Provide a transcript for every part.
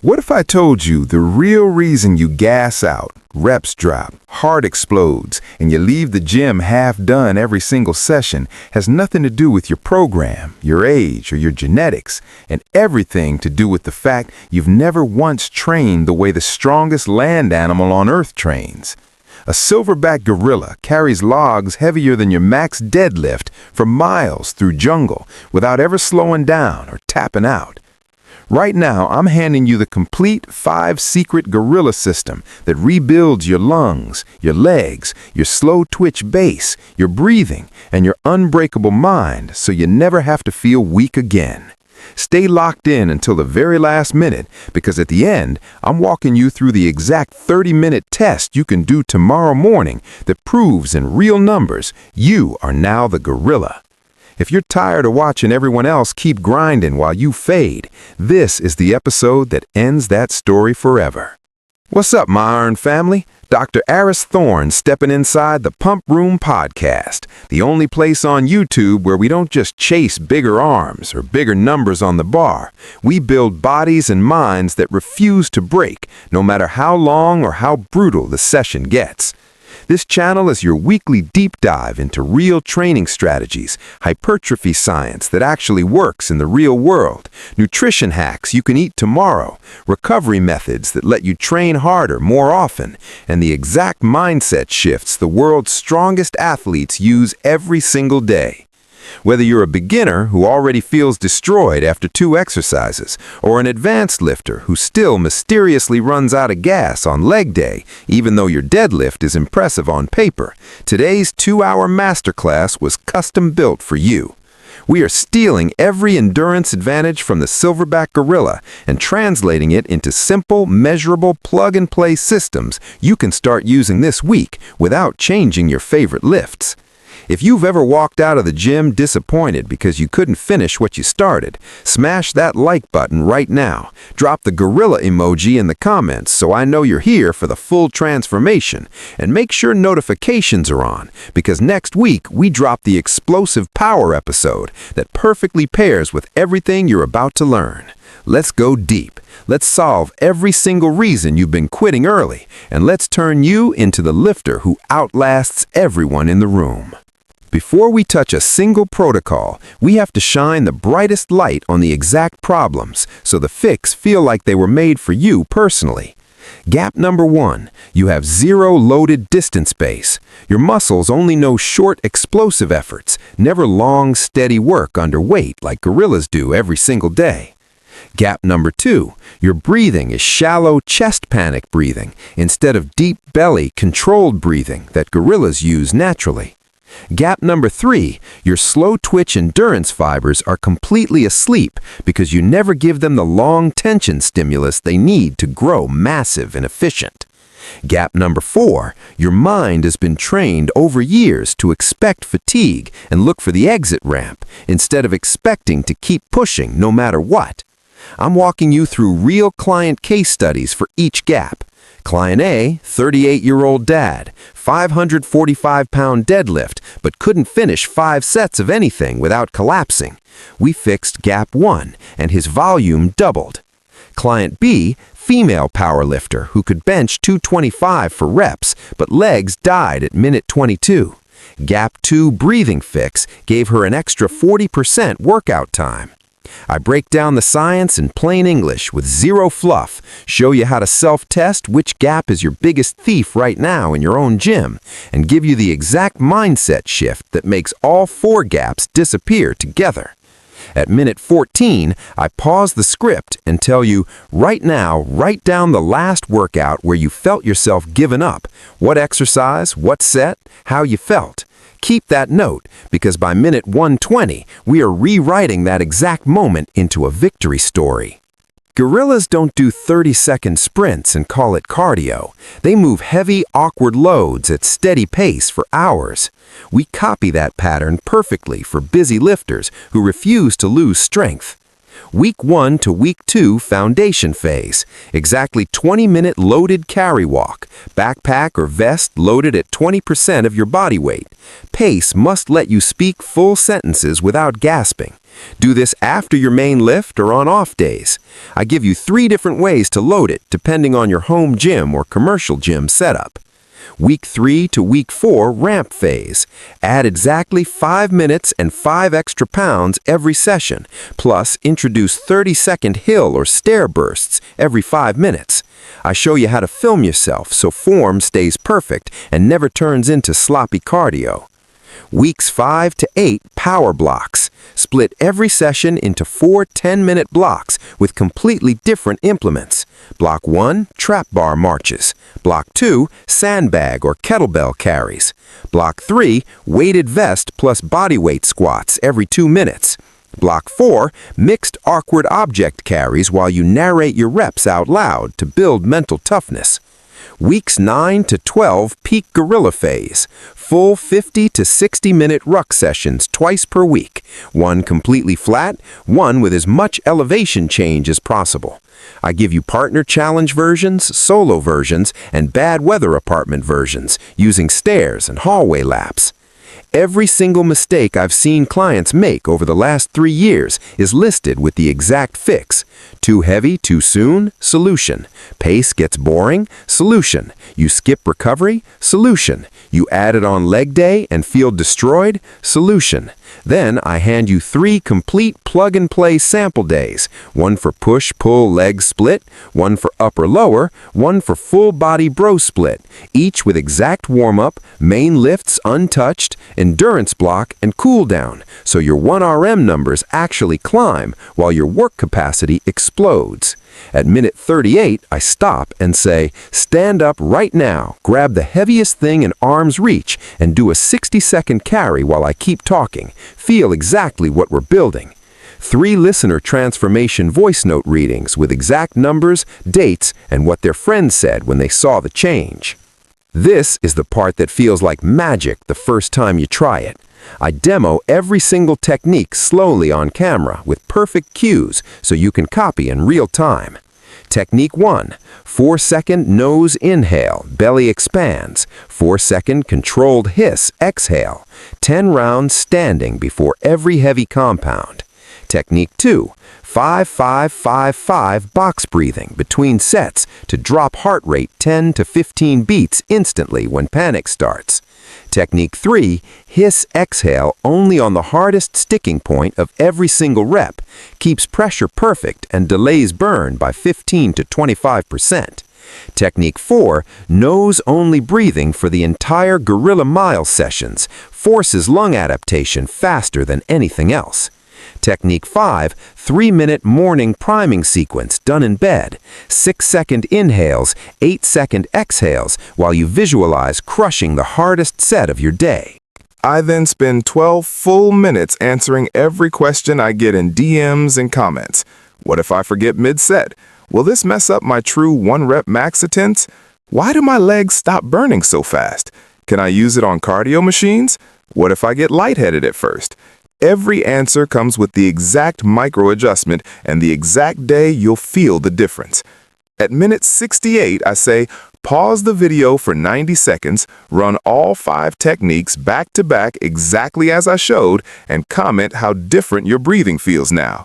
What if I told you the real reason you gas out, reps drop, heart explodes, and you leave the gym half done every single session has nothing to do with your program, your age, or your genetics, and everything to do with the fact you've never once trained the way the strongest land animal on Earth trains? A silverback gorilla carries logs heavier than your max deadlift for miles through jungle without ever slowing down or tapping out. Right now, I'm handing you the complete 5-secret gorilla system that rebuilds your lungs, your legs, your slow-twitch base, your breathing, and your unbreakable mind so you never have to feel weak again. Stay locked in until the very last minute, because at the end, I'm walking you through the exact 30-minute test you can do tomorrow morning that proves in real numbers you are now the gorilla. If you're tired of watching everyone else keep grinding while you fade, this is the episode that ends that story forever. What's up, my Iron family? Dr. Aris Thorne stepping inside the Pump Room podcast, the only place on YouTube where we don't just chase bigger arms or bigger numbers on the bar. We build bodies and minds that refuse to break, no matter how long or how brutal the session gets. This channel is your weekly deep dive into real training strategies, hypertrophy science that actually works in the real world, nutrition hacks you can eat tomorrow, recovery methods that let you train harder more often, and the exact mindset shifts the world's strongest athletes use every single day. Whether you're a beginner who already feels destroyed after 2 exercises, or an advanced lifter who still mysteriously runs out of gas on leg day, even though your deadlift is impressive on paper, today's 2-hour masterclass was custom built for you. We are stealing every endurance advantage from the silverback gorilla and translating it into simple, measurable, plug-and-play systems you can start using this week without changing your favorite lifts. If you've ever walked out of the gym disappointed because you couldn't finish what you started, smash that like button right now. Drop the gorilla emoji in the comments so I know you're here for the full transformation. And make sure notifications are on, because next week we drop the explosive power episode that perfectly pairs with everything you're about to learn. Let's go deep. Let's solve every single reason you've been quitting early, and let's turn you into the lifter who outlasts everyone in the room. Before we touch a single protocol, we have to shine the brightest light on the exact problems so the fix feel like they were made for you personally. Gap number 1, you have zero loaded distance base. Your muscles only know short, explosive efforts, never long, steady work under weight like gorillas do every single day. Gap number 2, your breathing is shallow chest panic breathing instead of deep belly controlled breathing that gorillas use naturally. Gap number 3, your slow twitch endurance fibers are completely asleep because you never give them the long tension stimulus they need to grow massive and efficient. Gap number 4, your mind has been trained over years to expect fatigue and look for the exit ramp instead of expecting to keep pushing no matter what. I'm walking you through real client case studies for each gap. Client A, 38-year-old dad, 545-pound deadlift, but couldn't finish 5 sets of anything without collapsing. We fixed gap 1, and his volume doubled. Client B, female powerlifter who could bench 225 for reps, but legs died at minute 22. Gap 2 breathing fix gave her an extra 40% workout time. I break down the science in plain English with zero fluff, show you how to self-test which gap is your biggest thief right now in your own gym, and give you the exact mindset shift that makes all 4 gaps disappear together. At minute 14, I pause the script and tell you, right now, write down the last workout where you felt yourself giving up, what exercise, what set, how you felt. Keep that note, because by minute 120, we are rewriting that exact moment into a victory story. Gorillas don't do 30-second sprints and call it cardio. They move heavy, awkward loads at steady pace for hours. We copy that pattern perfectly for busy lifters who refuse to lose strength. Week 1 to Week 2 foundation phase. Exactly 20-minute loaded carry walk. Backpack or vest loaded at 20% of your body weight. Pace must let you speak full sentences without gasping. Do this after your main lift or on off days. I give you 3 different ways to load it depending on your home gym or commercial gym setup. Week 3 to Week 4 ramp phase. Add exactly 5 minutes and 5 extra pounds every session, plus introduce 30-second hill or stair bursts every 5 minutes. I show you how to film yourself so form stays perfect and never turns into sloppy cardio. Weeks 5 to 8 power blocks. Split every session into 4 10-minute blocks with completely different implements. Block 1, trap bar marches. Block 2, sandbag or kettlebell carries. Block 3, weighted vest plus bodyweight squats every 2 minutes. Block 4, mixed awkward object carries while you narrate your reps out loud to build mental toughness. Weeks 9 to 12 peak gorilla phase. Full 50 to 60-minute ruck sessions twice per week. One completely flat, one with as much elevation change as possible. I give you partner challenge versions, solo versions, and bad weather apartment versions using stairs and hallway laps. Every single mistake I've seen clients make over the last 3 years is listed with the exact fix. Too heavy, too soon? Solution. Pace gets boring? Solution. You skip recovery? Solution. You add it on leg day and feel destroyed? Solution. Then I hand you 3 complete plug-and-play sample days, one for push-pull leg split, one for upper-lower, one for full-body bro split, each with exact warm-up, main lifts untouched, endurance block, and cool-down, so your 1RM numbers actually climb while your work capacity explodes. At minute 38, I stop and say, stand up right now, grab the heaviest thing in arm's reach, and do a 60-second carry while I keep talking. Feel exactly what we're building. 3 listener transformation voice note readings with exact numbers, dates, and what their friends said when they saw the change. This is the part that feels like magic the first time you try it. I demo every single technique slowly on camera with perfect cues so you can copy in real time. Technique 1, 4-second nose inhale, belly expands, 4-second controlled hiss, exhale, 10 rounds standing before every heavy compound. Technique 2, 5-5-5-5 box breathing between sets to drop heart rate 10 to 15 beats instantly when panic starts. Technique 3, hiss-exhale only on the hardest sticking point of every single rep, keeps pressure perfect and delays burn by 15 to 25%. Technique 4, nose-only breathing for the entire Gorilla Mile sessions, forces lung adaptation faster than anything else. Technique 5, 3-minute morning priming sequence done in bed. 6-second inhales, 8-second exhales while you visualize crushing the hardest set of your day. I then spend 12 full minutes answering every question I get in DMs and comments. What if I forget mid-set? Will this mess up my true 1-rep max attempts? Why do my legs stop burning so fast? Can I use it on cardio machines? What if I get lightheaded at first? Every answer comes with the exact micro adjustment and the exact day you'll feel the difference. At minute 68, I say, pause the video for 90 seconds, run all 5 techniques back to back exactly as I showed, and comment how different your breathing feels now.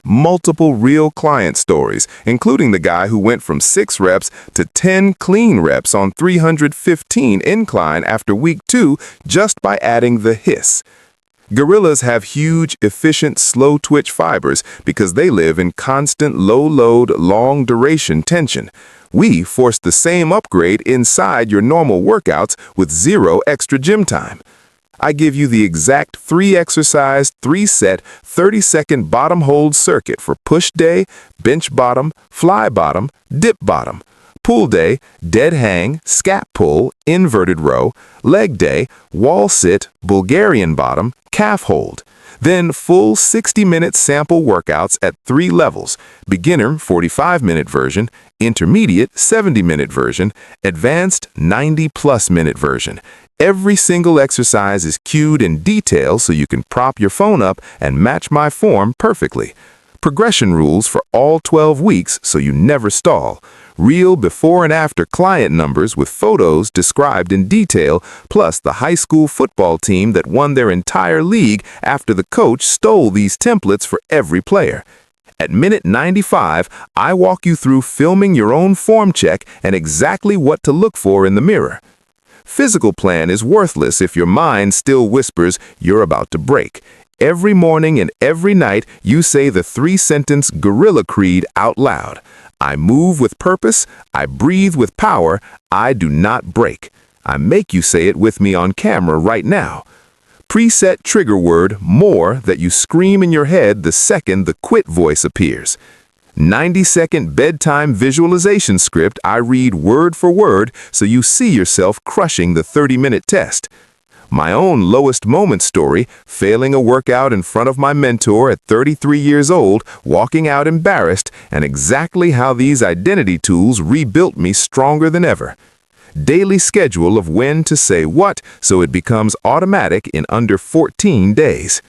Multiple real client stories, including the guy who went from 6 reps to 10 clean reps on 315 incline after week 2 just by adding the hiss. Gorillas have huge, efficient, slow-twitch fibers because they live in constant low-load, long-duration tension. We force the same upgrade inside your normal workouts with 0 extra gym time. I give you the exact 3-exercise, 3-set, 30-second bottom hold circuit for push day, bench bottom, fly bottom, dip bottom. Pull day, dead hang, scat pull, inverted row, leg day, wall sit, Bulgarian bottom, calf hold. Then full 60-minute sample workouts at 3 levels, beginner 45-minute version, intermediate 70-minute version, advanced 90+ minute version. Every single exercise is cued in detail so you can prop your phone up and match my form perfectly. Progression rules for all 12 weeks so you never stall. Real before and after client numbers with photos described in detail, plus the high school football team that won their entire league after the coach stole these templates for every player. At minute 95, I walk you through filming your own form check and exactly what to look for in the mirror. Physical plan is worthless if your mind still whispers you're about to break. Every morning and every night, you say the 3-sentence gorilla creed out loud. I move with purpose, I breathe with power, I do not break. I make you say it with me on camera right now. Preset trigger word, more, that you scream in your head the second the quit voice appears. 90-second bedtime visualization script I read word for word so you see yourself crushing the 30-minute test. My own lowest moment story, failing a workout in front of my mentor at 33 years old, walking out embarrassed, and exactly how these identity tools rebuilt me stronger than ever. Daily schedule of when to say what so it becomes automatic in under 14 days.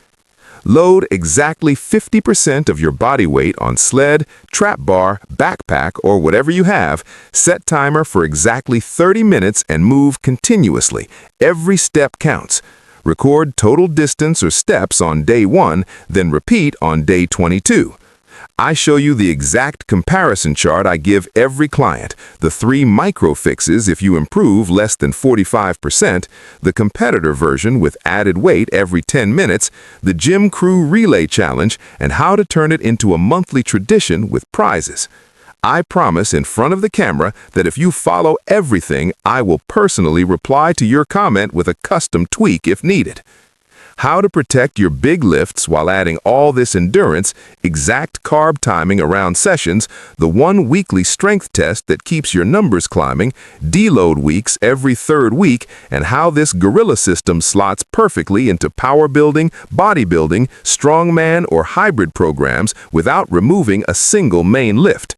Load exactly 50% of your body weight on sled, trap bar, backpack, or whatever you have. Set timer for exactly 30 minutes and move continuously. Every step counts. Record total distance or steps on day 1, then repeat on day 22. I show you the exact comparison chart I give every client, the 3 micro fixes if you improve less than 45%, the competitor version with added weight every 10 minutes, the gym crew relay challenge, and how to turn it into a monthly tradition with prizes. I promise in front of the camera that if you follow everything, I will personally reply to your comment with a custom tweak if needed. How to protect your big lifts while adding all this endurance, exact carb timing around sessions, the 1 weekly strength test that keeps your numbers climbing, deload weeks every 3rd week, and how this gorilla system slots perfectly into powerbuilding, bodybuilding, strongman, or hybrid programs without removing a single main lift.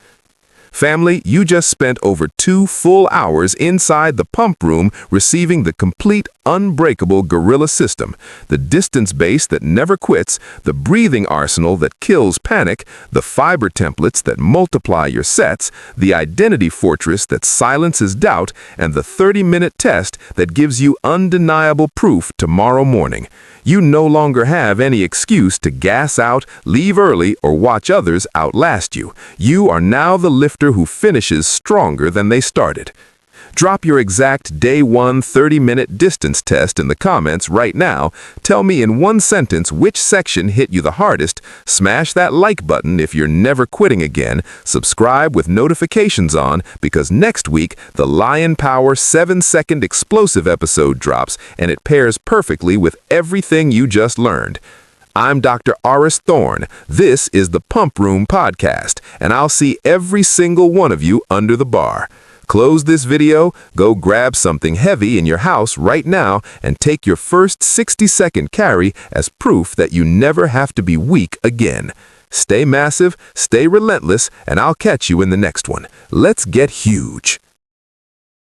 Family, you just spent over 2 full hours inside the pump room receiving the complete unbreakable gorilla system, the distance base that never quits, the breathing arsenal that kills panic, the fiber templates that multiply your sets, the identity fortress that silences doubt, and the 30-minute test that gives you undeniable proof tomorrow morning. You no longer have any excuse to gas out, leave early, or watch others outlast you. You are now the lifter who finishes stronger than they started. Drop your exact day 1 30-minute distance test in the comments right now. Tell me in 1 sentence which section hit you the hardest. Smash that like button if you're never quitting again. Subscribe with notifications on because next week the Lion Power 7-second explosive episode drops and it pairs perfectly with everything you just learned. I'm Dr. Aris Thorne. This is the Pump Room Podcast, and I'll see every single one of you under the bar. Close this video, go grab something heavy in your house right now, and take your first 60-second carry as proof that you never have to be weak again. Stay massive, stay relentless, and I'll catch you in the next one. Let's get huge.